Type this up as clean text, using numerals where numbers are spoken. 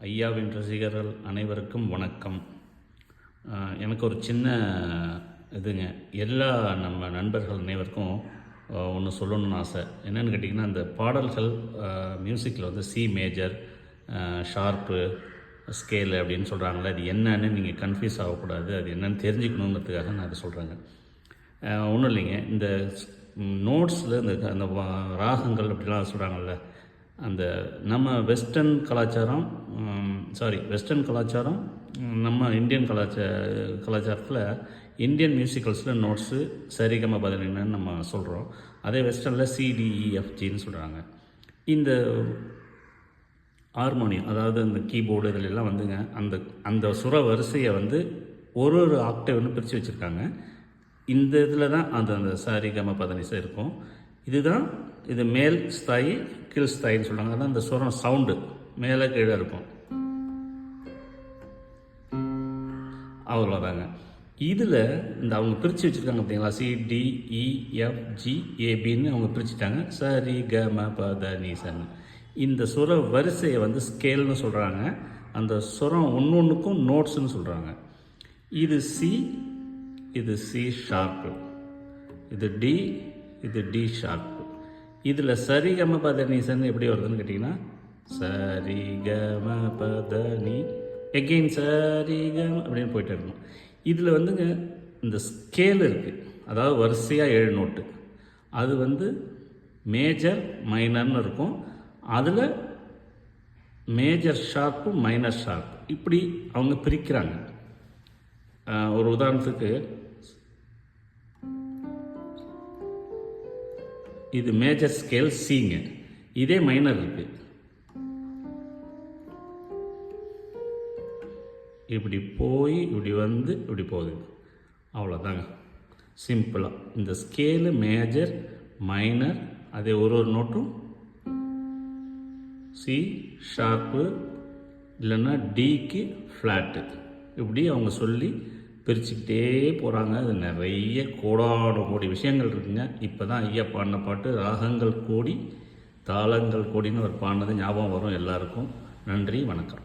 ஐயாவின் ரசிகர்கள் அனைவருக்கும் வணக்கம். எனக்கு ஒரு சின்ன இதுங்க, எல்லா நம்ம நண்பர்கள் அனைவருக்கும் ஒன்று சொல்லணும்னு ஆசை. என்னென்னு கேட்டிங்கன்னா, அந்த பாடல்கள் மியூசிக்கில் வந்து சி மேஜர், ஷார்ப்பு, ஸ்கேலு அப்படின்னு சொல்கிறாங்களே, அது என்னன்னு நீங்கள் கன்ஃபியூஸ் ஆகக்கூடாது, அது என்னென்னு தெரிஞ்சுக்கணுங்கிறதுக்காக நான் அதை சொல்கிறேங்க. ஒன்றும் இல்லைங்க, இந்த நோட்ஸில் இந்த அந்த ராகங்கள் அப்படிலாம் சொல்கிறாங்கல்ல, அந்த நம்ம வெஸ்டர்ன் கலாச்சாரம் நம்ம இந்தியன் கலாச்சாரத்தில் இந்தியன் மியூசிக்கல்ஸில் நோட்ஸு சரிகம பதினென்னு நம்ம சொல்கிறோம். அதே வெஸ்டர்னில் சிடிஇஎஃப்ஜின்னு சொல்கிறாங்க. இந்த ஹார்மோனியம், அதாவது அந்த கீபோர்டு இதிலெல்லாம் வந்துங்க அந்த சுர வரிசையை வந்து ஒரு ஆக்டேவ்னு பிரித்து வச்சுருக்காங்க. இந்த இதில் தான் அந்த சரிகம பதனிசை இருக்கும். இது மேல் ஸ்தாயி, கீழ் ஸ்தாயின்னு சொல்கிறாங்க. அதான் அந்த சுரம் சவுண்டு மேலே கீழே இருக்கும், அவ்வளோதாங்க. இதில் அவங்க பிரித்து வச்சுருக்காங்க பார்த்தீங்களா, CDEFGABன்னு அவங்க பிரிச்சுட்டாங்க. சரி க ம ப த நீ சன்னு. இந்த சுர வரிசையை வந்து ஸ்கேல்னு சொல்கிறாங்க. அந்த சுரம் ஒன்றுக்கும் நோட்ஸுன்னு சொல்கிறாங்க. இது சி, இது சி ஷார்ப்பு, இது டி, இது டி ஷார்ப்பு. இதில் சரிகம பதனிசன்னு எப்படி வருதுன்னு கேட்டிங்கன்னா, சரிகம பதனி எகெயின் சரிகம அப்படின்னு போயிட்டு இருக்கணும். இதில் வந்துங்க இந்த ஸ்கேல் இருக்குது, அதாவது வரிசையாக 7 நோட்டு. அது வந்து மேஜர் மைனர்னு இருக்கும். அதில் மேஜர் ஷார்ப்பு, மைனர் ஷார்ப், இப்படி அவங்க பிரிக்கிறாங்க. ஒரு உதாரணத்துக்கு, இது மேஜர் ஸ்கேல் சிங்க, இதே மைனர் இருக்குது. இப்படி போய் இப்படி வந்து இப்படி போகுது, அவ்வளோதாங்க, சிம்பிளாக. இந்த ஸ்கேலு மேஜர், மைனர், அதே ஒரு நோட்டும் சி ஷார்ப்பு இல்லைன்னா டிக்கு ஃப்ளாட்டு, இப்படி அவங்க சொல்லி பிரிச்சுக்கிட்டே போகிறாங்க. அது நிறைய கோடி விஷயங்கள் இருக்குங்க. இப்போ தான் ஐயா பாடின பாட்டு ராகங்கள் கோடி தாளங்கள் கோடின்னு ஒரு பாடினது ஞாபகம் வரும் எல்லாருக்கும். நன்றி, வணக்கம்.